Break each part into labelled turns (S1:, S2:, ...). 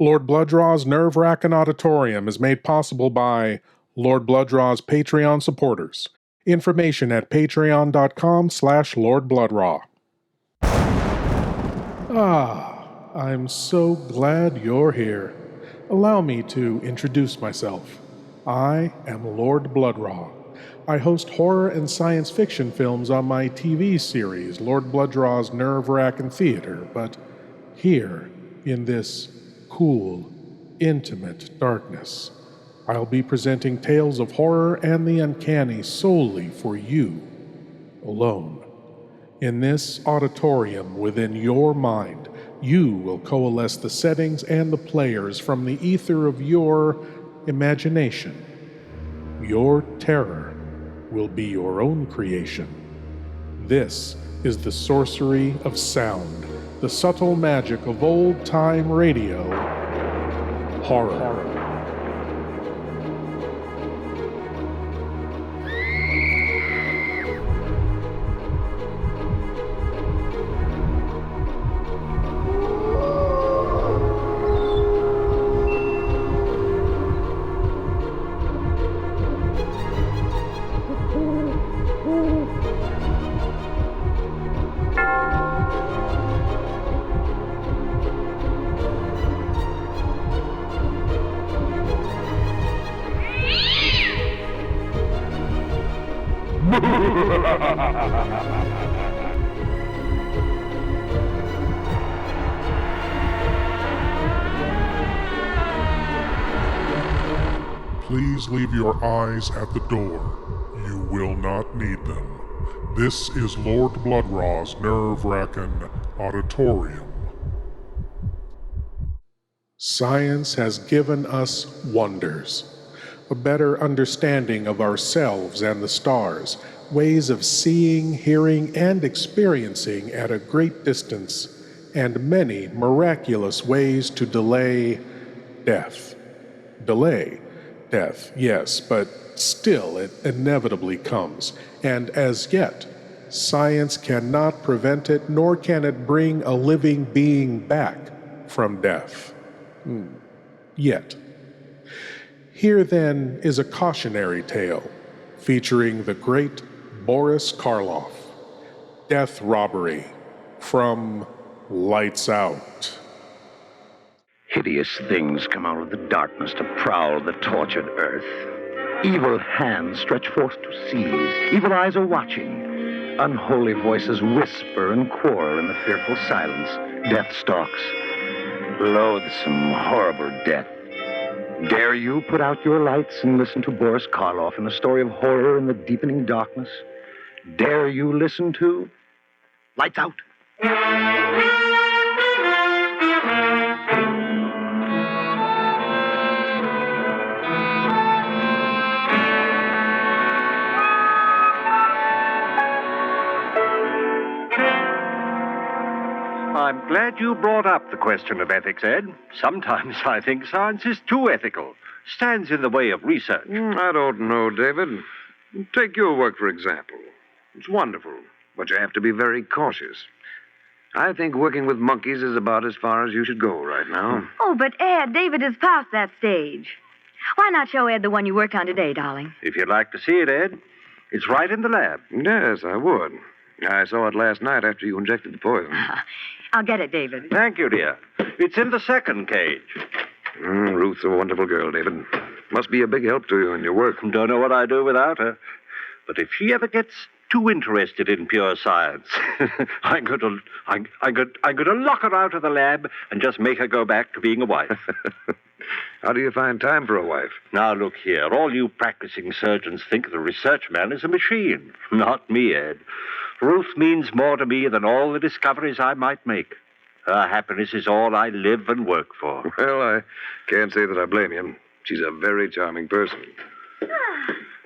S1: Lord Blood-Rah's nerve-wracking Auditorium is made possible by Lord Blood-Rah's Patreon supporters. Information at patreon.com/Lord Blood-Rah. I'm so glad you're here. Allow me to introduce myself. I am Lord Blood-Rah. I host horror and science fiction films on my TV series, Lord Blood-Rah's Nerve-Wrackin' Theater, but here, in this cool, intimate darkness, I'll be presenting tales of horror and the uncanny solely for you, alone. In this auditorium within your mind, you will coalesce the settings and the players from the ether of your imagination. Your terror will be your own creation. This is the sorcery of sound, the subtle magic of old-time radio, horror.
S2: Please leave your eyes at the door. You will not need them. This is Lord Blood-Rah's nerve-wracking Auditorium.
S1: Science has given us wonders. A better understanding of ourselves and the stars, ways of seeing, hearing, and experiencing at a great distance, and many miraculous ways to delay death. Delay death, yes, but still it inevitably comes, and as yet, science cannot prevent it, nor can it bring a living being back from death. Yet. Here, then, is a cautionary tale featuring the great Boris Karloff, Death Robbery, from Lights Out.
S3: Hideous things come out of the darkness to prowl the tortured earth. Evil hands stretch forth to seize. Evil eyes are watching. Unholy voices whisper and quarrel in the fearful silence. Death stalks. Loathsome, horrible death. Dare you put out your lights and listen to Boris Karloff in a story of horror in the deepening darkness? Dare you listen to Lights Out?
S4: I'm glad you brought up the question of ethics, Ed. Sometimes I think science is too ethical. Stands in the way of research.
S5: I don't know, David. Take your work, for example. It's wonderful, but you have to be very cautious. I think working with monkeys is about as far as you should go right now.
S6: Oh, but Ed, David is past that stage. Why not show Ed the one you worked on today, darling?
S4: If you'd like to see it, Ed, it's right in the lab.
S5: Yes, I would. I saw it last night after you injected the poison.
S6: I'll get it, David.
S4: Thank you, dear. It's in the second cage.
S5: Ruth's a wonderful girl, David. Must be a big help to you in your work.
S4: Don't know what I'd do without her. But if she ever gets too interested in pure science, I'm going to lock her out of the lab and just make her go back to being a wife.
S5: How do you find time for a wife?
S4: Now, look here. All you practicing surgeons think the research man is a machine. Not me, Ed. Ruth means more to me than all the discoveries I might make. Her happiness is all I live and work for.
S5: Well, I can't say that I blame you. She's a very charming person.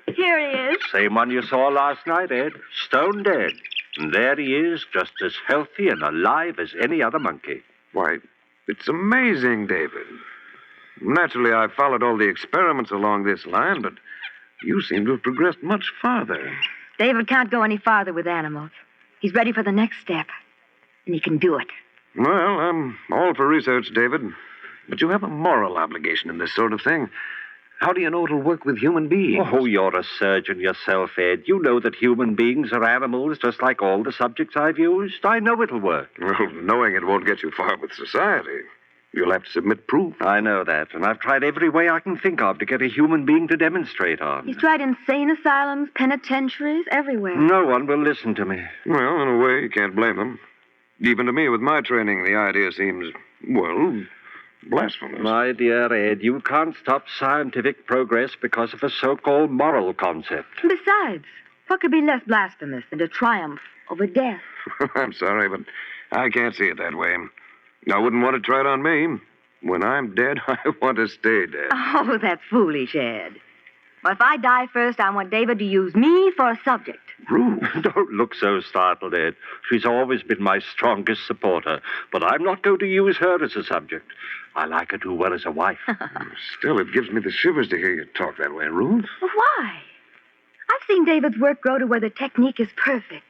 S6: Here he is.
S4: Same one you saw last night, Ed. Stone dead. And there he is, just as healthy and alive as any other monkey.
S5: Why, it's amazing, David. Naturally, I've followed all the experiments along this line, but you seem to have progressed much farther.
S6: David can't go any farther with animals. He's ready for the next step, and he can do it.
S5: Well, I'm all for research, David. But you have a moral obligation in this sort of thing. How do you know it'll work with human beings?
S4: Oh, you're a surgeon yourself, Ed. You know that human beings are animals just like all the subjects I've used. I know it'll work.
S5: Well, knowing it won't get you far with society. You'll have to submit proof.
S4: I know that, and I've tried every way I can think of to get a human being to demonstrate on.
S6: He's tried insane asylums, penitentiaries, everywhere.
S4: No one will listen to me.
S5: Well, in a way, you can't blame them. Even to me, with my training, the idea seems, well, blasphemous.
S4: My dear Ed, you can't stop scientific progress because of a so-called moral concept.
S6: Besides, what could be less blasphemous than to triumph over death?
S5: I'm sorry, but I can't see it that way. I wouldn't want to try it on me. When I'm dead, I want to stay dead.
S6: Oh, that's foolish, Ed. Well, if I die first, I want David to use me for a subject.
S5: Ruth.
S4: Don't look so startled, Ed. She's always been my strongest supporter, but I'm not going to use her as a subject. I like her too well as a wife.
S5: Still, it gives me the shivers to hear you talk that way, Ruth.
S6: Well, why? I've seen David's work grow to where the technique is perfect.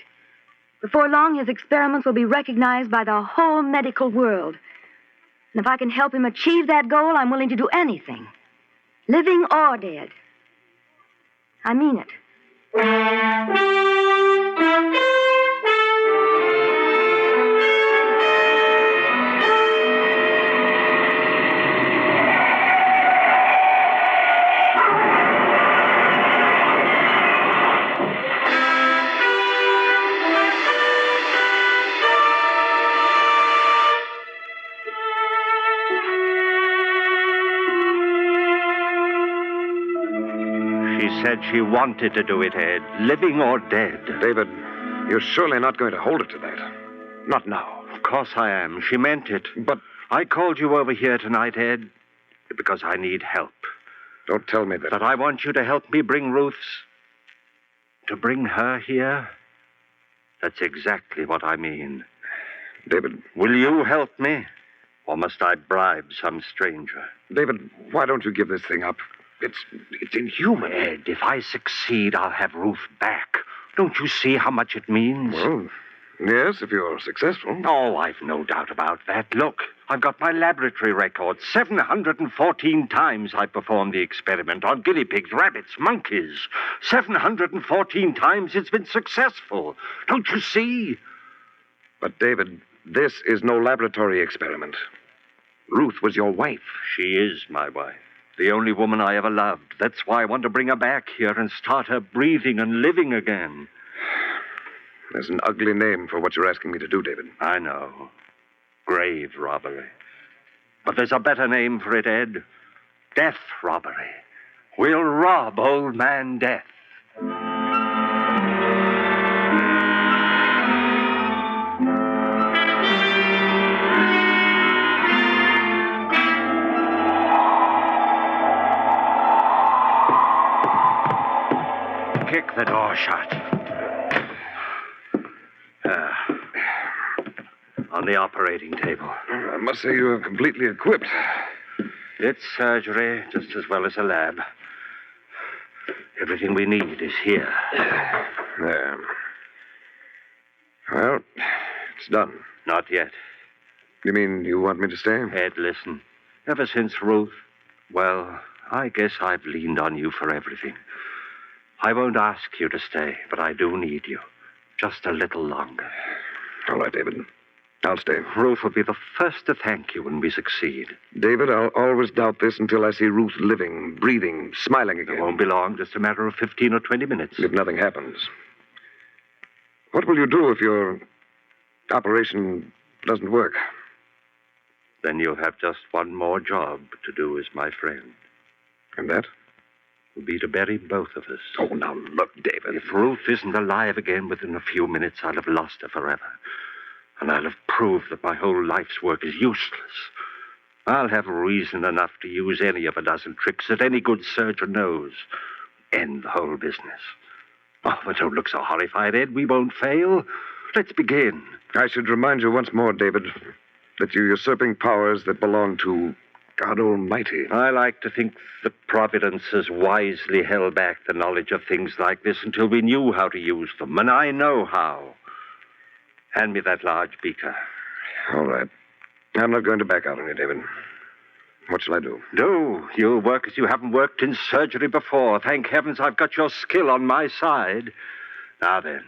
S6: Before long, his experiments will be recognized by the whole medical world. And if I can help him achieve that goal, I'm willing to do anything. Living or dead. I mean it.
S4: She said she wanted to do it, Ed, living or dead.
S5: David, you're surely not going to hold her to that. Not now.
S4: Of course I am. She meant it. But I called you over here tonight, Ed, because I need help.
S5: Don't tell me that.
S4: But I want you to help me bring Ruth's... To bring her here? That's exactly what I mean.
S5: David.
S4: Will you help me? Or must I bribe some stranger?
S5: David, why don't you give this thing up? It's inhuman.
S4: Ed, if I succeed, I'll have Ruth back. Don't you see how much it means?
S5: Well, yes, if you're successful.
S4: Oh, I've no doubt about that. Look, I've got my laboratory record. 714 times I performed the experiment on guinea pigs, rabbits, monkeys. 714 times it's been successful. Don't you see?
S5: But, David, this is no laboratory experiment. Ruth was your wife.
S4: She is my wife. The only woman I ever loved. That's why I want to bring her back here and start her breathing and living again.
S5: There's an ugly name for what you're asking me to do, David.
S4: I know. Grave robbery. But there's a better name for it, Ed. Death robbery. We'll rob old man Death. Kick the door shut. On the operating table.
S5: I must say you're completely equipped.
S4: It's surgery just as well as a lab. Everything we need is here.
S5: There. Well, it's done.
S4: Not yet.
S5: You mean you want me to stay?
S4: Ed, listen. Ever since Ruth, well, I guess I've leaned on you for everything. I won't ask you to stay, but I do need you. Just a little longer.
S5: All right, David. I'll stay.
S4: Ruth will be the first to thank you when we succeed.
S5: David, I'll always doubt this until I see Ruth living, breathing, smiling again.
S4: It won't be long, just a matter of 15 or 20 minutes.
S5: If nothing happens. What will you do if your operation doesn't work?
S4: Then you'll have just one more job to do as my friend.
S5: And that?
S4: Will be to bury both of us.
S5: Oh, now look, David.
S4: If Ruth isn't alive again within a few minutes, I'll have lost her forever. And I'll have proved that my whole life's work is useless. I'll have reason enough to use any of a dozen tricks that any good surgeon knows. End the whole business. Oh, but don't look so horrified, Ed. We won't fail. Let's begin.
S5: I should remind you once more, David, that you're usurping powers that belong to God Almighty.
S4: I like to think that Providence has wisely held back the knowledge of things like this until we knew how to use them, and I know how. Hand me that large beaker.
S5: All right. I'm not going to back out on you, David. What shall I do?
S4: Do. You'll work as you haven't worked in surgery before. Thank heavens I've got your skill on my side. Now then,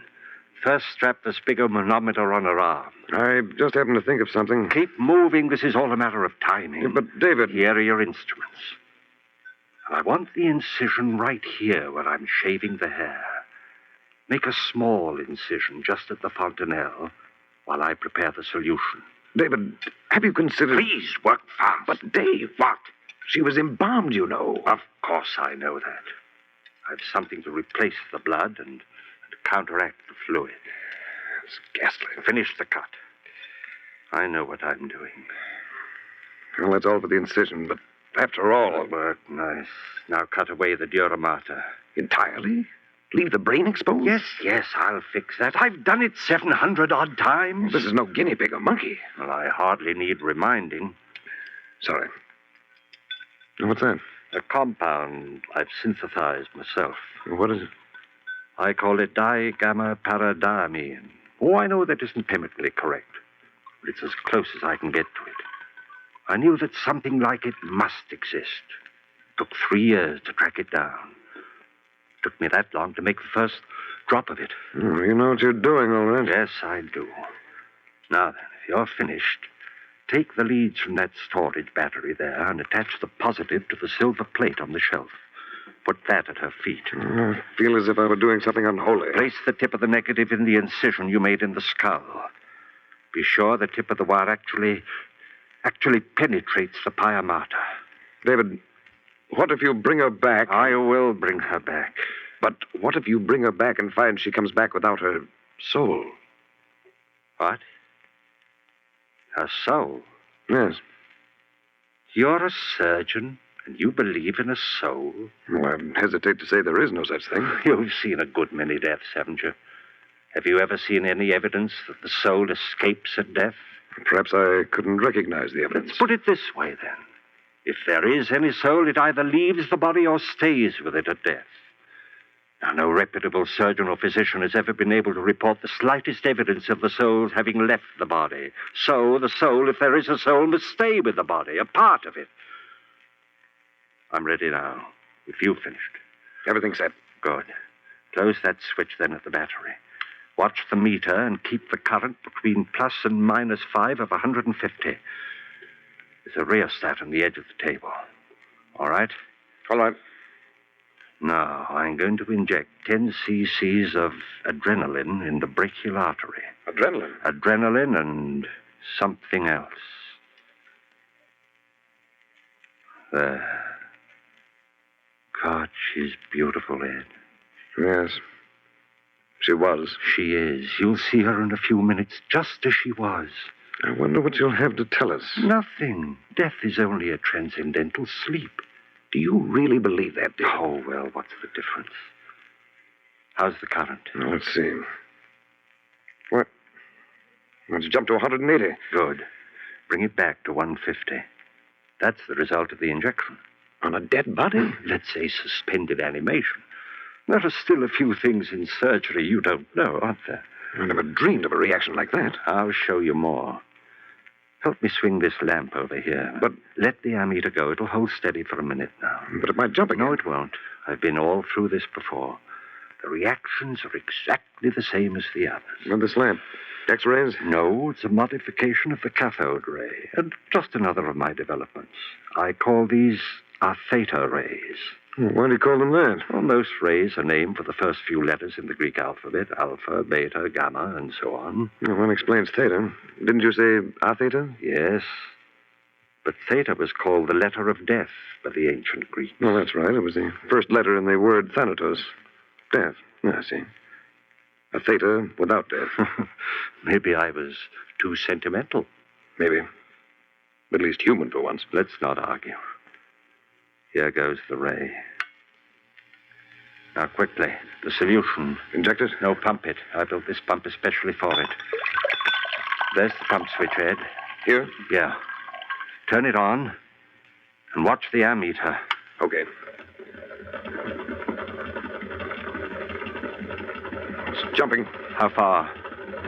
S4: first strap the spigometer on her arm.
S5: I just happened to think of something.
S4: Keep moving. This is all a matter of timing.
S5: Yeah, but, David...
S4: Here are your instruments. I want the incision right here where I'm shaving the hair. Make a small incision just at the fontanelle while I prepare the solution.
S5: David, have you considered...
S4: Please, work fast.
S5: But, Dave...
S4: What?
S5: She was embalmed, you know.
S4: Of course I know that. I've something to replace the blood and counteract the fluid.
S5: It's ghastly.
S4: Finish the cut. I know what I'm doing.
S5: Well, that's all for the incision, but after all...
S4: Work nice. Now cut away the dura mater.
S5: Entirely? Leave the brain exposed?
S4: Yes, I'll fix that. I've done it 700-odd times.
S5: This is no guinea pig or monkey.
S4: Well, I hardly need reminding.
S5: Sorry. What's that?
S4: A compound I've synthesized myself.
S5: What is it?
S4: I call it digamma-paradiamine. Oh, I know that isn't chemically correct, but it's as close as I can get to it. I knew that something like it must exist. It took 3 years to track it down. It took me that long to make the first drop of it.
S5: Oh, you know what you're doing, all right.
S4: Yes, I do. Now then, if you're finished, take the leads from that storage battery there and attach the positive to the silver plate on the shelf. Put that at her feet.
S5: I feel as if I were doing something unholy.
S4: Place the tip of the negative in the incision you made in the skull. Be sure the tip of the wire actually penetrates the pia mater.
S5: David, what if you bring her back?
S4: I will bring her back.
S5: But what if you bring her back and find she comes back without her soul?
S4: What? Her soul?
S5: Yes.
S4: You're a surgeon, and you believe in a soul?
S5: Well, I hesitate to say there is no such thing.
S4: You've seen a good many deaths, haven't you? Have you ever seen any evidence that the soul escapes at death?
S5: Perhaps I couldn't recognize the evidence.
S4: Let's put it this way, then. If there is any soul, it either leaves the body or stays with it at death. Now, no reputable surgeon or physician has ever been able to report the slightest evidence of the soul's having left the body. So, the soul, if there is a soul, must stay with the body, a part of it. I'm ready now, if you've finished.
S5: Everything's set.
S4: Good. Close that switch, then, at the battery. Watch the meter and keep the current between plus and minus 5 of 150. There's a rheostat on the edge of the table. All right?
S5: All right.
S4: Now, I'm going to inject 10 cc's of adrenaline in the brachial artery.
S5: Adrenaline?
S4: Adrenaline and something else. There. God, she's beautiful, Ed.
S5: Yes. She was.
S4: She is. You'll see her in a few minutes, just as she was.
S5: I wonder what you'll have to tell us.
S4: Nothing. Death is only a transcendental sleep.
S5: Do you really believe that, Dick?
S4: Oh, well, what's the difference? How's the current?
S5: Now, let's see. What? Let's jump to 180.
S4: Good. Bring it back to 150. That's the result of the injection.
S5: On a dead body?
S4: Let's say suspended animation. There are still a few things in surgery you don't know, aren't there?
S5: I never dreamed of a reaction like that.
S4: I'll show you more. Help me swing this lamp over here.
S5: But...
S4: Let the ammeter go. It'll hold steady for a minute now.
S5: But it might jump again.
S4: No, it won't. I've been all through this before. The reactions are exactly the same as the others.
S5: And this lamp? X-rays?
S4: No, it's a modification of the cathode ray. And just another of my developments. I call these theta rays.
S5: Why do you call them that?
S4: Well, most rays are named for the first few letters in the Greek alphabet. Alpha, beta, gamma, and so on.
S5: Well, that explains theta. Didn't you say theta?
S4: Yes. But theta was called the letter of death by the ancient Greeks.
S5: Well, that's right. It was the first letter in the word thanatos. Death. I see. A theta without death.
S4: Maybe I was too sentimental.
S5: Maybe. At least human for once.
S4: Let's not argue. Here goes the ray. Now, quickly, the solution.
S5: Inject it?
S4: No, pump it. I built this pump especially for it. There's the pump switch, Ed.
S5: Here?
S4: Yeah. Turn it on and watch the ammeter.
S5: Okay. It's jumping.
S4: How far?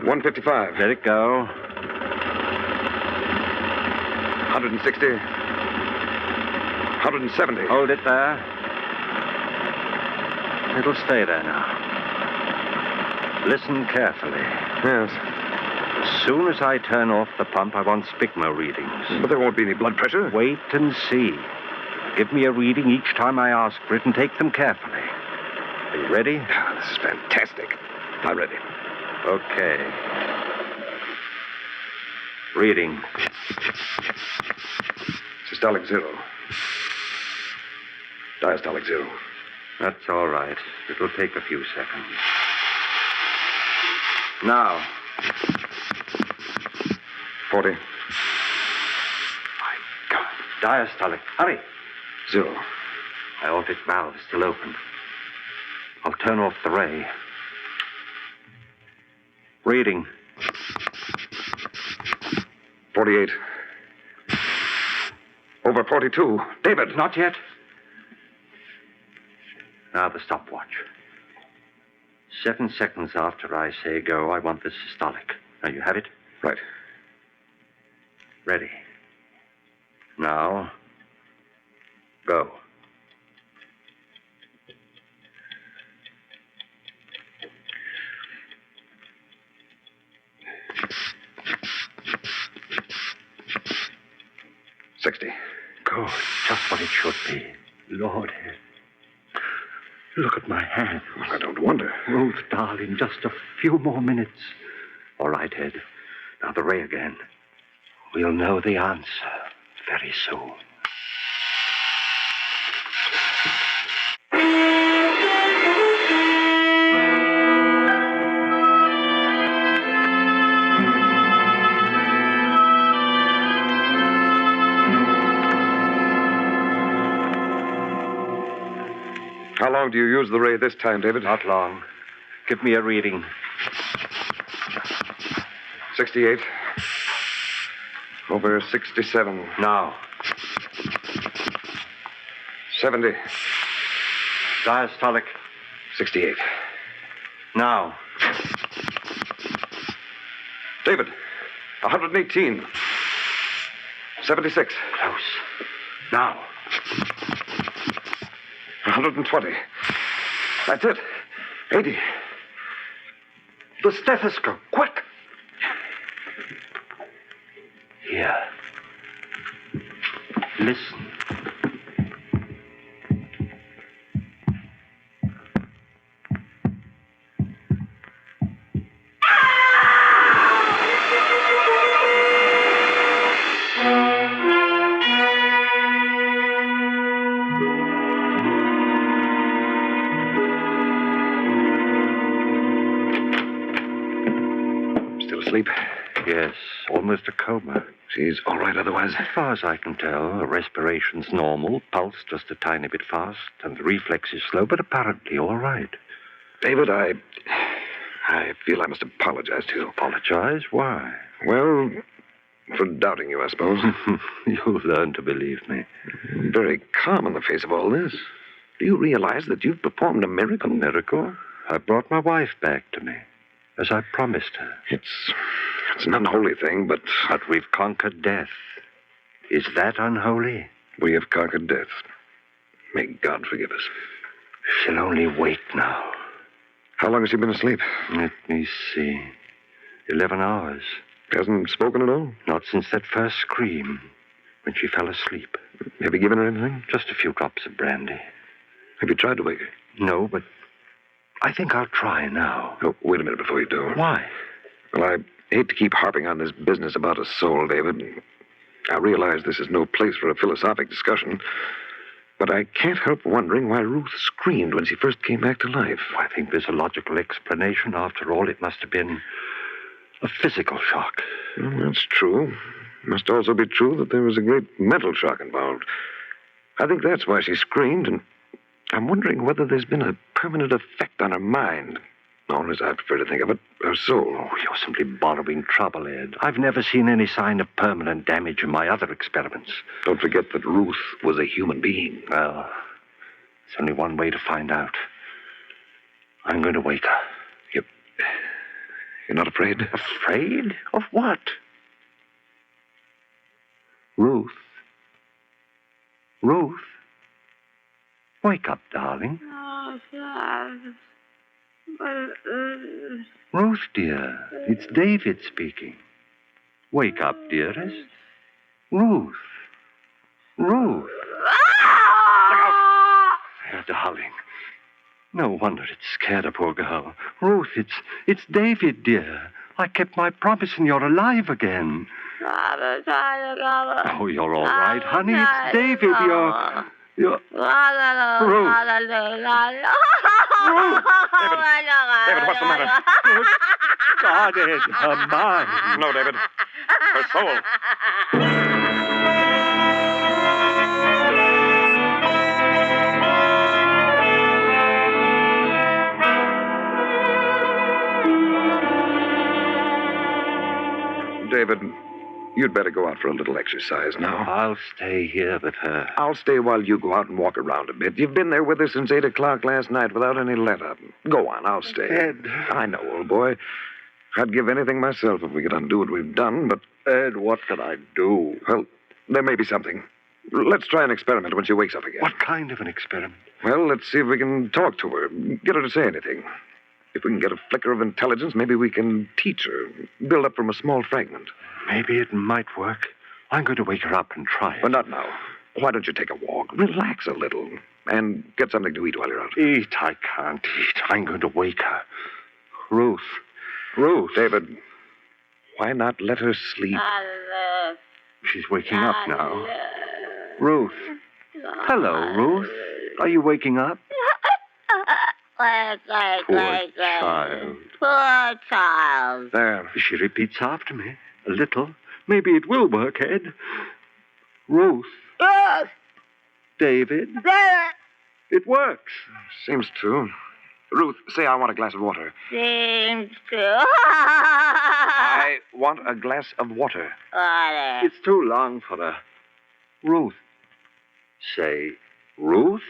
S5: 155.
S4: Let it go.
S5: 160. 170.
S4: Hold it there. It'll stay there now. Listen carefully.
S5: Yes.
S4: As soon as I turn off the pump, I want spigma readings.
S5: But there won't be any blood pressure.
S4: Wait and see. Give me a reading each time I ask for it and take them carefully. Are you ready?
S5: Oh, this is fantastic. I'm ready.
S4: Okay. Reading.
S5: Systolic 0. Diastolic 0.
S4: That's all right. It'll take a few seconds. Now.
S5: 40.
S4: My God. Diastolic. Hurry.
S5: 0.
S4: Aortic valve is still open. I'll turn off the ray. Reading.
S5: 48. Over 42. David.
S4: Not yet. Now the stopwatch. 7 seconds after I say go, I want the systolic. Now you have it?
S5: Right.
S4: Ready. Now, go.
S5: $60.
S4: Good. Just what it should be. Lord, look at my hand.
S5: Well, I don't wonder.
S4: Ruth, darling, just a few more minutes. All right, Ed. Now the ray again. We'll know the answer very soon.
S5: How long do you use the ray this time, David?
S4: Not long. Give me a reading.
S5: 68. Over 67.
S4: Now.
S5: 70.
S4: Diastolic.
S5: 68.
S4: Now.
S5: David. 118. 76.
S4: Close. Now.
S5: 120. That's it. 80.
S4: The stethoscope. Quick. Here. Listen.
S5: Still asleep?
S4: Yes, almost a coma.
S5: She's all right otherwise?
S4: As far as I can tell, her respiration's normal, pulse just a tiny bit fast, and the reflex is slow, but apparently all right.
S5: David, I feel I must apologize to you.
S4: Apologize? Why?
S5: Well, for doubting you, I suppose.
S4: You'll learn to believe me.
S5: Very calm in the face of all this. Do you realize that you've performed a miracle?
S4: A miracle? I brought my wife back to me, as I promised her.
S5: It's an unholy thing, but
S4: we've conquered death. Is that unholy?
S5: we have conquered death. May God forgive us.
S4: She'll only wait now.
S5: How long has she been asleep?
S4: Let me see. 11 hours.
S5: Hasn't spoken at all?
S4: Not since that first scream, when she fell asleep.
S5: Have you given her anything?
S4: Just a few drops of brandy.
S5: Have you tried to wake her?
S4: No, but I think I'll try now.
S5: Oh, wait a minute before you do.
S4: Why?
S5: Well, I hate to keep harping on this business about a soul, David. I realize this is no place for a philosophic discussion, but I can't help wondering why Ruth screamed when she first came back to life.
S4: I think there's a logical explanation. After all, it must have been a physical shock.
S5: Well, that's true. It must also be true that there was a great mental shock involved. I think that's why she screamed, and I'm wondering whether there's been a permanent effect on her mind. Or, as I prefer to think of it, her soul.
S4: Oh, you're simply borrowing trouble, Ed. I've never seen any sign of permanent damage in my other experiments.
S5: Don't forget that Ruth was a human being.
S4: Well, there's only one way to find out. I'm going to wake her.
S5: You're not afraid?
S4: Afraid? Of what? Ruth. Ruth? Wake up, darling. Ruth, dear, it's David speaking. Wake up, dearest. Ruth. Ruth. There, darling. No wonder it scared a poor girl. Ruth, it's David, dear. I kept my promise and you're alive again. Oh, you're all right, honey. It's David. You're... Ruth. Ruth.
S5: David, what's the matter?
S4: Ruth. God, Ed, her mind.
S5: No, David. Her soul. David, you'd better go out for a little exercise now.
S4: I'll stay here with her.
S5: I'll stay while you go out and walk around a bit. You've been there with her since 8 o'clock last night without any let-up. Go on, I'll stay.
S4: Ed.
S5: I know, old boy. I'd give anything myself if we could undo what we've done, but...
S4: Ed, what can I do?
S5: Well, there may be something. Let's try an experiment when she wakes up again.
S4: What kind of an experiment?
S5: Well, let's see if we can talk to her, get her to say anything. If we can get a flicker of intelligence, maybe we can teach her, build up from a small fragment.
S4: Maybe it might work. I'm going to wake her up and try it.
S5: But not now. Why don't you take a walk, relax a little, and get something to eat while you're out?
S4: Eat? I can't eat. I'm going to wake her. Ruth. Ruth.
S5: David, why not let her sleep?
S4: She's waking up now. Ruth. Hello, Ruth. Are you waking up? Poor child.
S7: Poor child.
S5: There.
S4: She repeats after me. A little. Maybe it will work, Ed. Ruth. David. It works.
S5: Seems to. Ruth, say I want a glass of water.
S7: Seems to.
S5: I want a glass of water.
S7: Water.
S4: It's too long for her. Ruth. Say, Ruth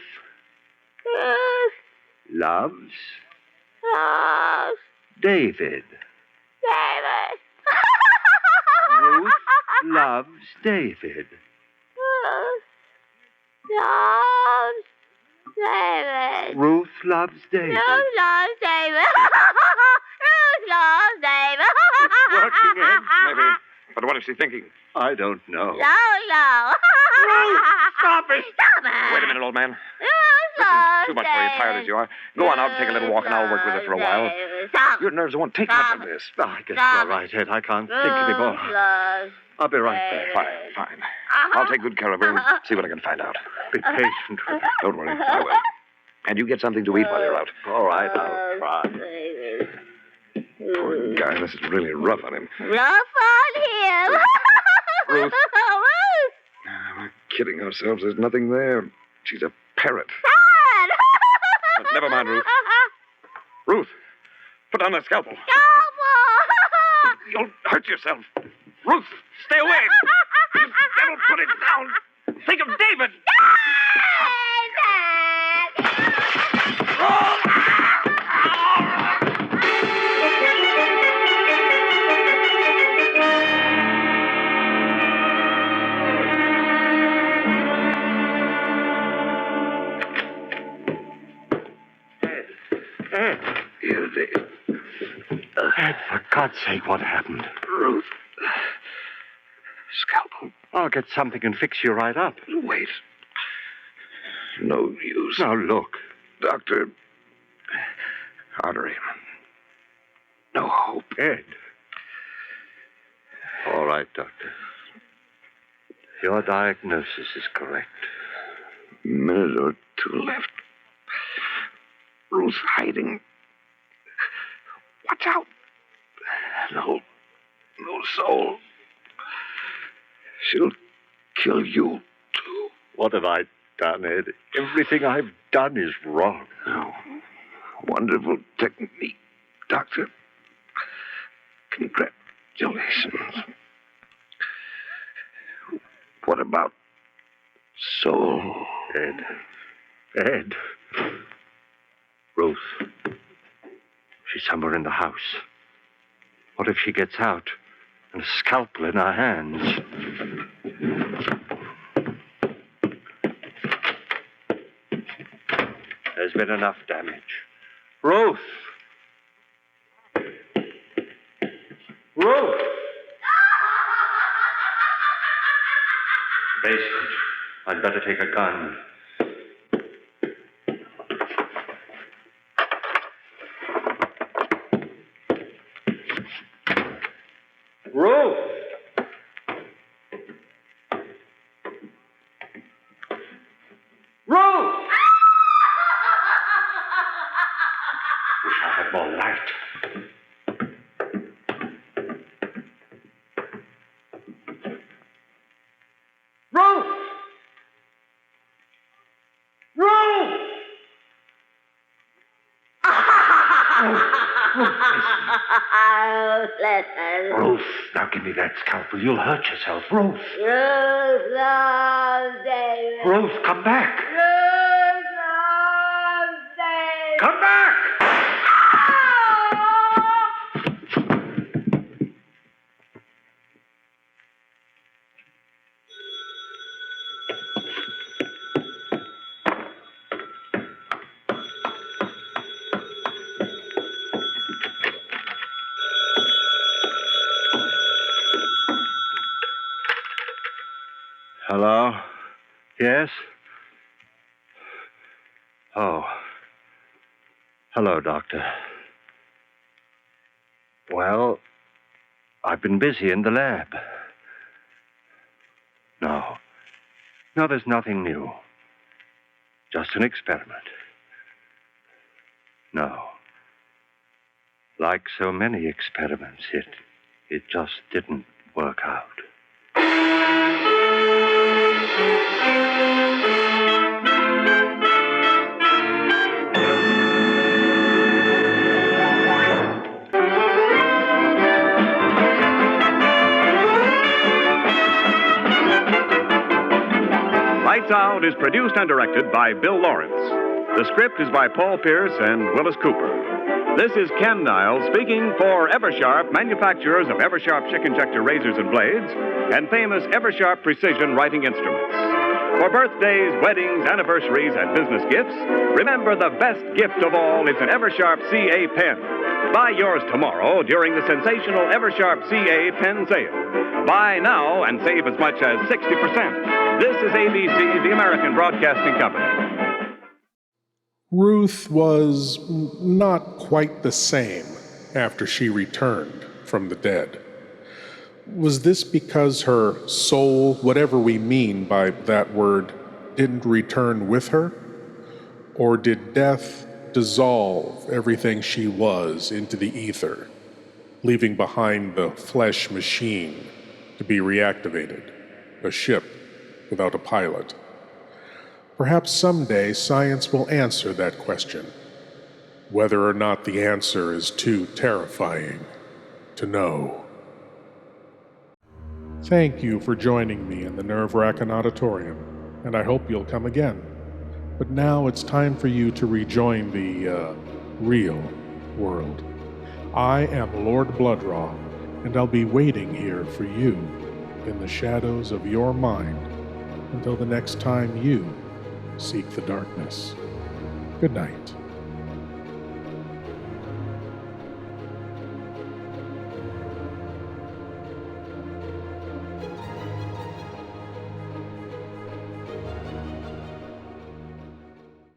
S4: loves David.
S7: David.
S4: Ruth loves David.
S7: Loves David.
S4: Ruth loves David.
S7: Ruth loves David. Ruth loves David.
S4: It's working, Ed.
S5: Maybe. But what is she thinking?
S4: I don't know.
S7: No.
S4: Ruth, stop it.
S7: Stop it.
S5: Wait a minute, old man.
S7: Ruth loves
S5: Too much for you, tired as you are. Go on out and take a little walk, and I'll work with her for a while.
S7: Stop.
S5: Your nerves won't take much of this.
S4: I guess
S7: Stop.
S4: you're right, Ed. I can't think anymore.
S7: Loves
S4: I'll be right back.
S5: Fine. I'll take good care of her and see what I can find out.
S4: Be patient with her.
S5: Don't worry, I will. And you get something to eat while you're out.
S4: All right, I'll try.
S5: Poor guy, this is really rough on him.
S7: Rough on him.
S5: Ruth.
S7: Ruth.
S5: We're kidding ourselves. There's nothing there. She's a parrot.
S7: Son.
S5: Never mind, Ruth. Ruth, put down that scalpel.
S7: Scalpel.
S5: You'll hurt yourself. Ruth, stay away. You devil, put it down. Think of David.
S4: Ed.
S5: Here it is.
S4: Ed, for God's sake, what happened?
S5: Ruth. Scalpel.
S4: I'll get something and fix you right up.
S5: Wait. No use.
S4: Now, look.
S5: Doctor. Artery. No hope.
S4: Ed. All right, Doctor. Your diagnosis is correct.
S5: A minute or two left. Ruth's hiding. Watch out. No soul. She'll kill you, too.
S4: What have I done, Ed? Everything I've done is wrong.
S5: Oh, wonderful technique, Doctor. Congratulations. What about soul?
S4: Ed. Ruth. She's somewhere in the house. What if she gets out and a scalpel in her hands? There's been enough damage. Ruth! Ruth! Basement. I'd better take a gun. Ruth! Ruth! Wish I had more light. Ruth! Ruth! Ruth, now give me that scalpel. You'll hurt yourself. Ruth! Ruth, come back! Come back! Hello? Yes? Oh. Hello, Doctor. Well, I've been busy in the lab. No, there's nothing new. Just an experiment. No. Like so many experiments, it just didn't work out.
S8: Lights Out is produced and directed by Bill Lawrence. The script is by Paul Pierce and Willis Cooper. This is Ken Niles speaking for Eversharp, manufacturers of Eversharp Chick Injector razors and blades, and famous Eversharp Precision Writing Instruments. For birthdays, weddings, anniversaries, and business gifts, remember the best gift of all is an Eversharp CA pen. Buy yours tomorrow during the sensational Eversharp CA pen sale. Buy now and save as much as 60%. This is ABC, the American Broadcasting Company.
S1: Ruth was not quite the same after she returned from the dead. Was this because her soul, whatever we mean by that word, didn't return with her? Or did death dissolve everything she was into the ether, leaving behind the flesh machine to be reactivated, a ship without a pilot? Perhaps someday science will answer that question, whether or not the answer is too terrifying to know. Thank you for joining me in the Wrackin Auditorium, and I hope you'll come again. But now it's time for you to rejoin the, real world. I am Lord Blood-Rah, and I'll be waiting here for you in the shadows of your mind until the next time you seek the darkness. Good night.